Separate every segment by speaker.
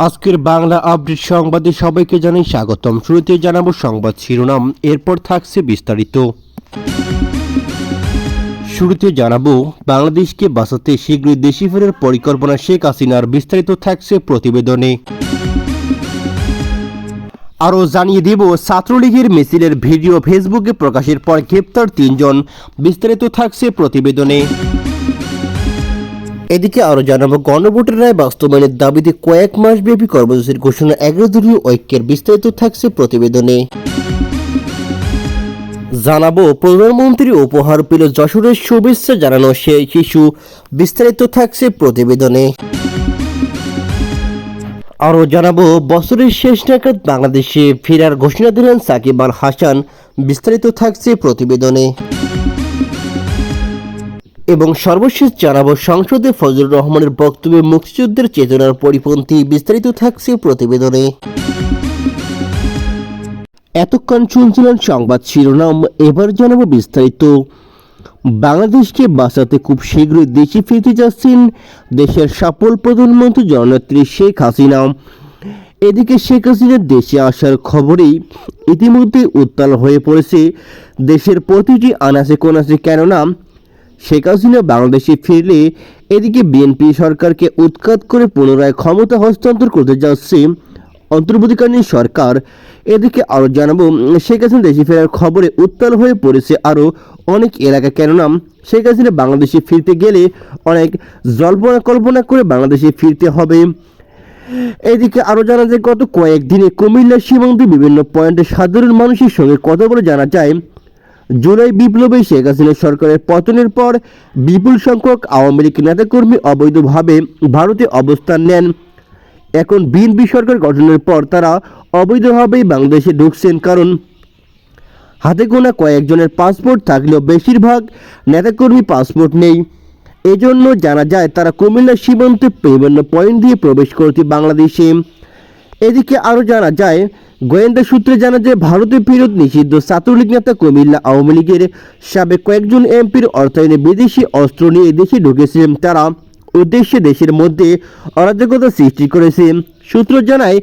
Speaker 1: আজকের বাংলা আপডেট সংবাদে সবাইকে জানাই স্বাগতম। শুরুতে জানাবো সংবাদ শিরোনাম, এরপর থাকছে বিস্তারিত। শুরুতে জানাবো বাংলাদেশকে বাঁচাতে শীঘ্রই দেশে ফেরার পরিকল্পনা শেখ হাসিনার, বিস্তারিত থাকছে প্রতিবেদনে। আরও জানিয়ে দেব ছাত্রলীগের মিছিলের ভিডিও ফেসবুকে প্রকাশের পর গ্রেপ্তার 3 জন, বিস্তারিত থাকছে প্রতিবেদনে। এদিকে আরও জানাবো গণভোটের রায় বাস্তবায়নের দাবিতে কয়েক মাস ব্যাপী কর্মসূচির ঘোষণা 11 দলীয় ঐক্যের, বিস্তারিত থাকছে প্রতিবেদনে। জানাবো প্রধানমন্ত্রী উপহার পেল যশোরের, শুভেচ্ছা জানানো সেই শিশু, বিস্তারিত থাকছে প্রতিবেদনে। আরও জানাবো বছরের শেষ নাগাদ বাংলাদেশে ফেরার ঘোষণা দিলেন সাকিব আল হাসান, বিস্তারিত থাকছে প্রতিবেদনে। এবং সর্বশেষ জানাবো সংসদে ফজলুর রহমানের বক্তব্যে মুক্তিযুদ্ধের চেতনার পরিপন্থী, বিস্তারিত থাকছে প্রতিবেদনে। এতক্ষণ শুনছিলেন সংবাদ শিরোনাম, এবার জানাবো বিস্তারিত। বাংলাদেশকে বাঁচাতে খুব শীঘ্রই দেশে ফিরতে যাচ্ছেন দেশের সফল প্রধানমন্ত্রী জননেত্রী শেখ হাসিনা। এদিকে শেখ হাসিনার দেশে আসার খবরেই ইতিমধ্যে উত্তাল হয়ে পড়েছে দেশের প্রতিটি আনাচে কোনাচে, কেননা শেখ হাসিনা বাংলাদেশে ফিরলে এদিকে বিএনপি সরকারকে উৎখাত করে পুনরায় ক্ষমতা হস্তান্তর করতে যাচ্ছে অন্তর্বর্তীকালীন সরকার। এদিকে আরও জানাবো শেখ হাসিনা দেশে ফেরার খবরে উত্তাল হয়ে পড়েছে আরও অনেক এলাকা, কেননা শেখ হাসিনা বাংলাদেশে ফিরতে গেলে অনেক জল্পনা কল্পনা করে বাংলাদেশে ফিরতে হবে। এদিকে আরও জানা যায় গত কয়েকদিনে কুমিল্লা সীমান্তে বিভিন্ন পয়েন্টে সাধারণ মানুষের সঙ্গে কথা বলে জানা যায় জুলাই বিপ্লবে শেখ হাসিনা সরকারের পতনের পর বিপুল সংখ্যক আওয়ামী লীগ নেতাকর্মী অবৈধভাবে ভারতে অবস্থান নেন। এখন বিএনপি সরকার গঠনের পর তারা অবৈধভাবেই বাংলাদেশে ঢুকছেন, কারণ হাতে গোনা কয়েকজনের পাসপোর্ট থাকলেও বেশিরভাগ নেতাকর্মী পাসপোর্ট নেই। এজন্য জানা যায় তারা কুমিল্লা সীমান্তে বিভিন্ন পয়েন্ট দিয়ে প্রবেশ করছে বাংলাদেশে। এদিকে আরও জানা যায় গোয়েন্দা সূত্রে জানা যায় ভারতে ফেরত নিষিদ্ধ ছাত্রলীগ নেতা কুমিল্লা আওয়ামী লীগের সাবেক কয়েকজন এমপির অর্থায়নে বিদেশি অস্ত্র নিয়ে দেশে ঢুকেছিলেন। তারা উদ্দেশ্যে দেশের মধ্যে অরাজকতা সৃষ্টি করেছে। সূত্র জানায়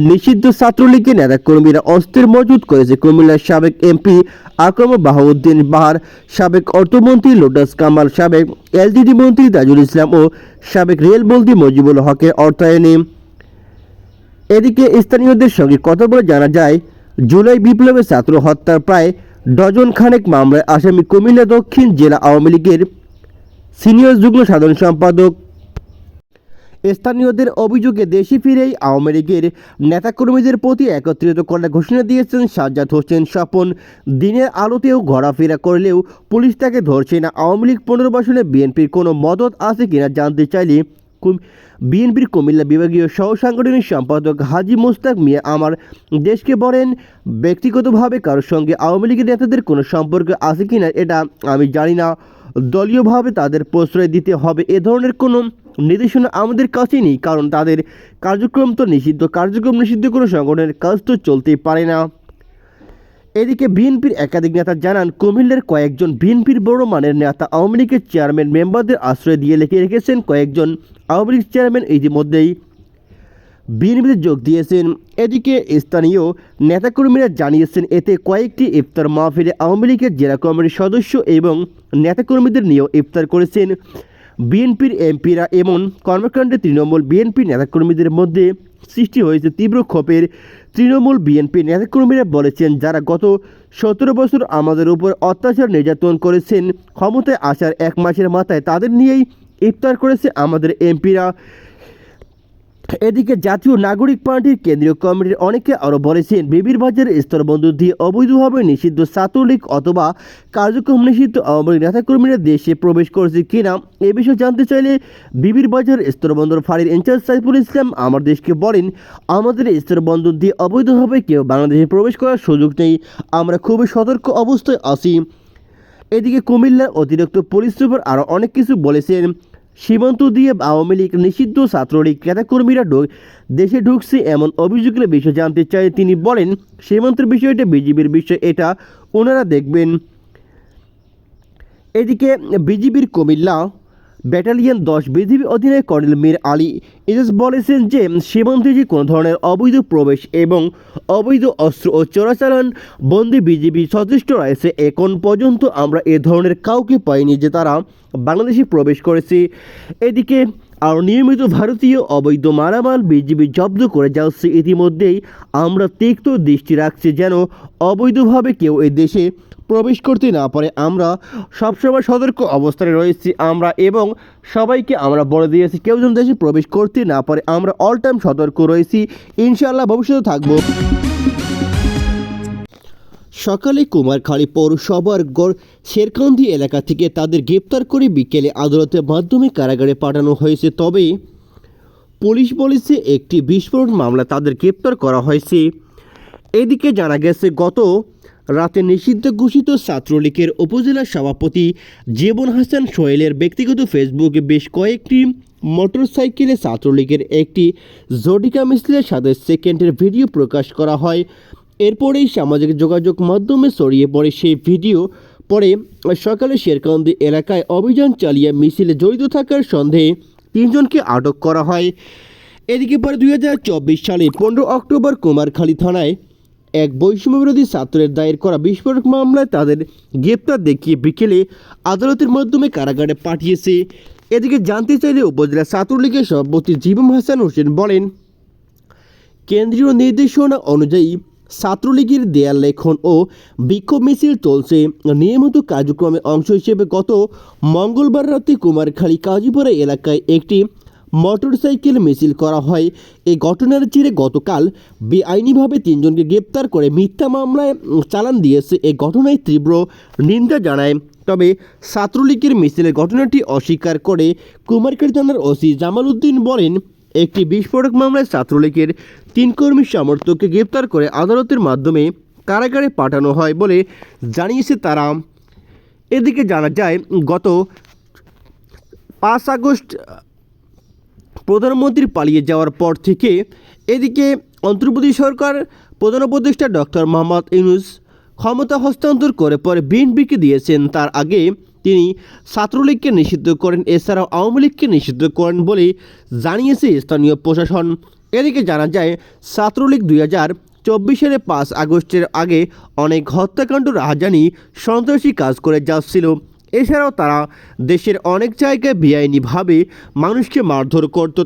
Speaker 1: নিষিদ্ধ ছাত্রলীগের নেতাকর্মীরা অস্ত্রের মজুত করেছে কুমিল্লার সাবেক এমপি আকরাম বাহাউদ্দিন বাহার, সাবেক অর্থমন্ত্রী লোটাস কামাল, সাবেক এলজিডি মন্ত্রী তাজুল ইসলাম ও সাবেক রেলমন্ত্রী মজিবুল হকের অর্থায়নে। এদিকে স্থানীয়দের সঙ্গে কথা বলে জানা যায় জুলাই বিপ্লবে ছাত্র হত্যার প্রায় ডজন খানেক মামলায় আসামি কুমিল্লা দক্ষিণ জেলা আওয়ামী লীগের সিনিয়র যুগ্ম সাধারণ সম্পাদক। স্থানীয়দের অভিযোগে দেশে ফিরেই আওয়ামী লীগের নেতাকর্মীদের প্রতি একত্রিত করার ঘোষণা দিয়েছেন সাজ্জাদ হোসেন স্বপন। দিনের আলোতেও ঘোরাফেরা করলেও পুলিশ তাকে ধরছে না। আওয়ামী লীগ পুনর্বাসনে বিএনপির কোনো মদত আছে কিনা জানতে চাইলে বিএনপির কুমিল্লা বিভাগীয় সহ সাংগঠনিক সম্পাদক হাজী মোস্তাক মিয়া আমার দেশকে বলেন, ব্যক্তিগতভাবে কারোর সঙ্গে আওয়ামী লীগের নেতাদের কোনো সম্পর্ক আছে কিনা এটা আমি জানি না। দলীয়ভাবে তাদের প্রশ্রয় দিতে হবে এ ধরনের কোনো নির্দেশনা আমাদের কাছে নেই, কারণ তাদের কার্যক্রম তো নিষিদ্ধ। কার্যক্রম নিষিদ্ধ কোনো সংগঠনের কাজ তো চলতেই পারে না। এদিকে বিএনপির একাধিক নেতা জানান কুমিল্লার কয়েকজন বিএনপির বড় মানের নেতা আওয়ামী লীগের চেয়ারম্যান মেম্বারদের আশ্রয় দিয়ে লিখে রেখেছেন। কয়েকজন আওয়ামী লীগ চেয়ারম্যান ইতিমধ্যেই বিএনপিতে যোগ দিয়েছেন। এদিকে স্থানীয় নেতাকর্মীরা জানিয়েছেন এতে কয়েকটি ইফতার মাহফিলে আওয়ামী লীগের জেলা কমিটির সদস্য এবং নেতাকর্মীদের নিয়েও ইফতার করেছেন বিএনপির এমপিরা। এমন কর্মকাণ্ডে তৃণমূল বিএনপি নেতাকর্মীদের মধ্যে সৃষ্টি হয়েছে তীব্র ক্ষোভের। তৃণমূল বিএনপি নেতাকর্মীরা বলেছেন, যারা গত 17 বছর আমাদের উপর অত্যাচার নির্যাতন করেছেন, ক্ষমতায় আসার 1 মাসের মাথায় তাদের নিয়েই ইফতার করেছে আমাদের এমপিরা। এদিকে জাতীয় নাগরিক পার্টির কেন্দ্রীয় কমিটির অনেকে আরও বলেছেন, বিবির বাজারের স্তরবন্ধ দিয়ে অবৈধভাবে নিষিদ্ধ ছাত্রলীগ অথবা কার্যক্রম নিষিদ্ধ আওয়ামী লীগ নেতাকর্মীরা দেশে প্রবেশ করেছে কিনা এ বিষয়ে জানতে চাইলে বিবির বাজার স্তরবন্দর ফাঁড়ির ইনচার্জ সাইফুল ইসলাম আমার দেশকে বলেন, আমাদের স্তরবন্দর দিয়ে অবৈধভাবে কেউ বাংলাদেশে প্রবেশ করার সুযোগ নেই, আমরা খুবই সতর্ক অবস্থায় আছি। এদিকে কুমিল্লার অতিরিক্ত পুলিশ সুপার আরও অনেক কিছু বলেছেন। সীমান্ত দিয়ে আওয়ামী লীগ নিষিদ্ধ ছাত্রলীগ নেতাকর্মীরা দেশে ঢুকছে এমন অভিযোগের বিষয়ে জানতে চাই তিনি বলেন, সীমান্তের বিষয়টা বিজিবির বিষয়, এটা ওনারা দেখবেন। এদিকে বিজিবির কুমিল্লা ব্যাটালিয়ন 10 বিজিবি অধিনায়ক কর্নেল মীর আলী ইজাজ বলেছেন যে সীমান্তে যে কোনো ধরনের অবৈধ প্রবেশ এবং অবৈধ অস্ত্র ও চোরাচালান বন্দি বিজিবি সচেষ্ট রয়েছে। এখন পর্যন্ত আমরা এ ধরনের কাউকে পাইনি যে তারা বাংলাদেশে প্রবেশ করেছে। এদিকে আর নিয়মিত ভারতীয় অবৈধ মালামাল বিজিবি জব্দ করে যাচ্ছে। ইতিমধ্যেই আমরা তীক্ষ্ণ দৃষ্টি রাখছি যেন অবৈধভাবে কেউ এই দেশে প্রবেশ করতে না পারে। আমরা সবসময় সতর্ক অবস্থানে রয়েছি এবং সবাইকে আমরা বলে দিয়েছি কেউ যেন দেশে প্রবেশ করতে না পারে। আমরা অল টাইম সতর্ক রয়েছি, ইনশাআল্লাহ ভবিষ্যতে থাকবো। সকালে কুমারখালী পৌরসভার শেরকান্দি এলাকা থেকে তাদের গ্রেপ্তার করে বিকেলে আদালতের মাধ্যমে কারাগারে পাঠানো হয়েছে। তবে পুলিশ বলেছে একটি বিস্ফোরণ মামলা তাদের গ্রেপ্তার করা হয়েছে। এদিকে জানা গেছে গত রাতে নিষিদ্ধ ঘোষিত ছাত্রলীগের উপজেলা সভাপতি জীবন হাসান সোহেলের ব্যক্তিগত ফেসবুকে বেশ কয়েকটি মোটরসাইকেলে ছাত্রলীগের একটি জটিকা মিছিলের সাথে সেকেন্ডের ভিডিও প্রকাশ করা হয়। এরপরেই সামাজিক যোগাযোগ মাধ্যমে ছড়িয়ে পড়ে সেই ভিডিও। পরে সকালে শেরকান্দি এলাকায় অভিযান চালিয়ে মিছিলে জড়িত থাকার সন্দেহে 3 জনকে আটক করা হয়। এদিকে পরে 2024 সালে 15 অক্টোবর কুমারখালী থানায় এক বৈষম্যবিরোধী ছাত্রের দায়ের করা বিস্ফোরক মামলায় তাদের গ্রেপ্তার দেখিয়ে বিকেলে আদালতের মাধ্যমে কারাগারে পাঠিয়েছে। এদিকে জানতে চাইলে উপজেলা ছাত্রলীগের সভাপতি জীবন হাসান হোসেন বলেন, কেন্দ্রীয় নির্দেশনা অনুযায়ী ছাত্রলীগের দেয়াল লেখন ও বিক্ষোভ মিছিল চলছে। নিয়মিত কার্যক্রমের অংশ হিসেবে গত মঙ্গলবার রাতে কুমারখালী কাজীপাড়া এলাকায় একটি মোটরসাইকেল মিছিল করা হয়। এই ঘটনার জেরে গতকাল বেআইনিভাবে 3 জনকে গ্রেপ্তার করে মিথ্যা মামলায় চালান দিয়েছে। এই ঘটনায় তীব্র নিন্দা জানায়। তবে ছাত্রলীগের মিছিলের ঘটনাটি অস্বীকার করে কুমারখালী থানার ওসি জামাল উদ্দিন বলেন, একটি বিস্ফোরক মামলায় ছাত্রলীগের 3 কর্মী সমর্থককে গ্রেপ্তার করে আদালতের মাধ্যমে কারাগারে পাঠানো হয় বলে জানিয়েছে তারা। এদিকে জানা যায় গত 5 আগস্ট প্রধানমন্ত্রী পালিয়ে যাওয়ার পর থেকে এদিকে অন্তর্বর্তী সরকার প্রধান উপদেষ্টা ডক্টর মোহাম্মদ ইউনূস ক্ষমতা হস্তান্তর করে পরে বিএনপিকে দিয়েছেন। তার আগে তিনি ছাত্রলীগকে নিষিদ্ধ করেন, এছাড়াও আওয়ামী লীগকে নিষিদ্ধ করেন বলে জানিয়েছে স্থানীয় প্রশাসন। এদিকে জানা যায় ছাত্রলীগ 2024 সালে 5 আগস্টের আগে অনেক হত্যাকাণ্ড, রাহাজানি, সন্ত্রাসী কাজ করে যাচ্ছিল। এছাড়াও তারা দেশের অনেক জায়গায় বেআইনিভাবে মানুষকে মারধর করত।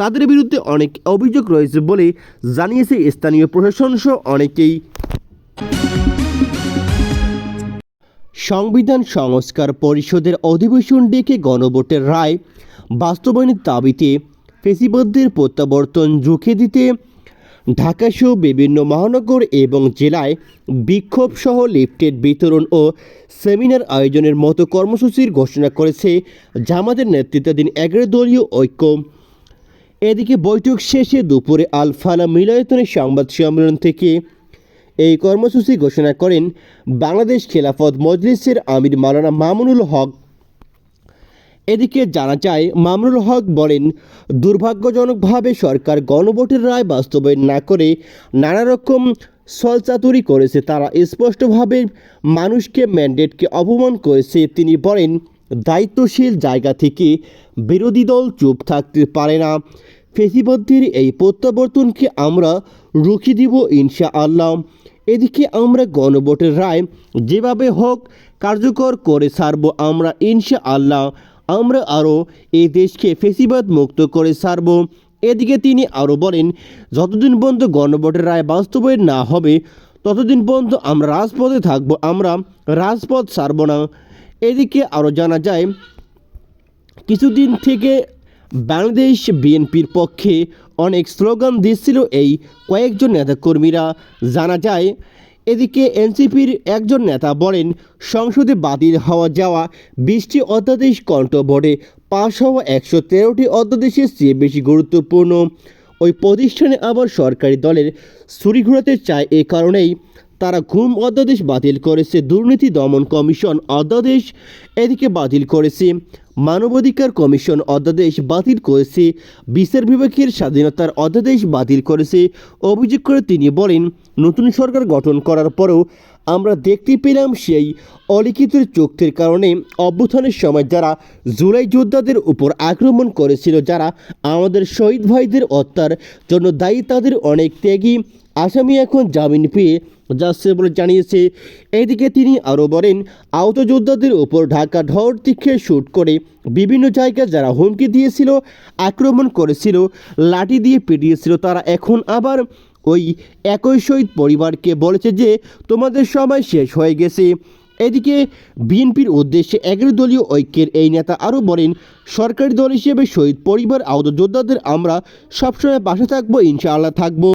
Speaker 1: তাদের বিরুদ্ধে অনেক অভিযোগ রয়েছে বলে জানিয়েছে স্থানীয় প্রশাসন সহ অনেকেই। সংবিধান সংস্কার পরিষদের অধিবেশন ডেকে গণভোটের রায় বাস্তবায়নের দাবিতে ফেসিবাদদের প্রত্যাবর্তন রুখে দিতে ঢাকাসহ বিভিন্ন মহানগর এবং জেলায় বিক্ষোভ সহ লিফলেট বিতরণ ও সেমিনার আয়োজনের মতো কর্মসূচির ঘোষণা করেছে জামাতের নেতৃত্বাধীন 11 দলীয় ঐক্য। এদিকে বৈঠক শেষে দুপুরে আল ফালাহ মিলনায়তনে সংবাদ সম্মেলন থেকে এই কর্মসূচি ঘোষণা করেন বাংলাদেশ খেলাফত মজলিসের আমির মাওলানা মামুনুল হক। এদিকে জানা যায় মামুনুল হক বলেন, দুর্ভাগ্যজনকভাবে সরকার গণভোটের রায় বাস্তবায়ন না করে নানা রকম ছলচাতুরি করেছে। তারা স্পষ্টভাবে মানুষকে ম্যান্ডেটকে অপমান করেছে। তিনি বলেন, দায়িত্বশীল জায়গা থেকে বিরোধী দল চুপ থাকতে পারে না। ফেসিবাদদের এই প্রত্যাবর্তনকে আমরা রুখে দিব ইনশাআল্লাহ। এদিকে আমরা গণভোটের রায় যেভাবে হোক কার্যকর করে ছাড়ব আমরা ইনশাআল্লাহ। আমরা আরও এই দেশকে ফেসিবাদ মুক্ত করে ছাড়ব। এদিকে তিনি আরও বলেন, যতদিন পর্যন্ত গণভোটের রায় বাস্তবায়ন না হবে ততদিন পর্যন্ত আমরা রাজপথে থাকব, আমরা রাজপথ ছাড়ব না। এদিকে আরও জানা যায় কিছুদিন থেকে বাংলাদেশ বিএনপির পক্ষে অনেক স্লোগান দিচ্ছিল এই কয়েকজন নেতাকর্মীরা। জানা যায় এদিকে এনসিপির একজন নেতা বলেন, সংসদে বাতিল হওয়া যাওয়া 20টি অধ্যাদেশ কণ্ঠভোটে পাশ হওয়া 113টি অধ্যাদেশের চেয়ে বেশি গুরুত্বপূর্ণ। ওই প্রতিষ্ঠানে আবার সরকারি দলের ছুরি ঘোরাতে চায়। এ কারণেই তারা ঘুম অধ্যাদেশ বাতিল করেছে, দুর্নীতি দমন কমিশন অধ্যাদেশ এদিকে বাতিল করেছে, মানবাধিকার কমিশন অধ্যাদেশ বাতিল করেছে, বিচার বিভাগের স্বাধীনতার অধ্যাদেশ বাতিল করেছে। অভিযোগ করে তিনি বলেন, নতুন সরকার গঠন করার পরেও আমরা দেখতে পেলাম সেই অলিখিত চুক্তির কারণে অভ্যুত্থানের সময় যারা জুলাই যোদ্ধাদের উপর আক্রমণ করেছিল, যারা আমাদের শহীদ ভাইদের হত্যার জন্য দায়ী, তাদের অনেক ত্যাগী আসামি এখন জামিন পেয়ে যাচ্ছে বলে জানিয়েছে। এদিকে তিনি আরও বলেন, আহত যোদ্ধাদের উপর ঢাকা ঢর তীক্ষে শ্যুট করে বিভিন্ন জায়গায় যারা হুমকি দিয়েছিল, আক্রমণ করেছিল, লাঠি দিয়ে পিটিয়েছিল, তারা এখন আবার ওই একই শহীদ পরিবারকে বলেছে যে তোমাদের সময় শেষ হয়ে গেছে। এদিকে বিএনপির উদ্দেশ্যে 11 দলীয় ঐক্যের এই নেতা আরও বলেন, সরকারি দল হিসেবে শহীদ পরিবার আহত যোদ্ধাদের আমরা সবসময় পাশে থাকবো, ইনশাআল্লাহ থাকবো।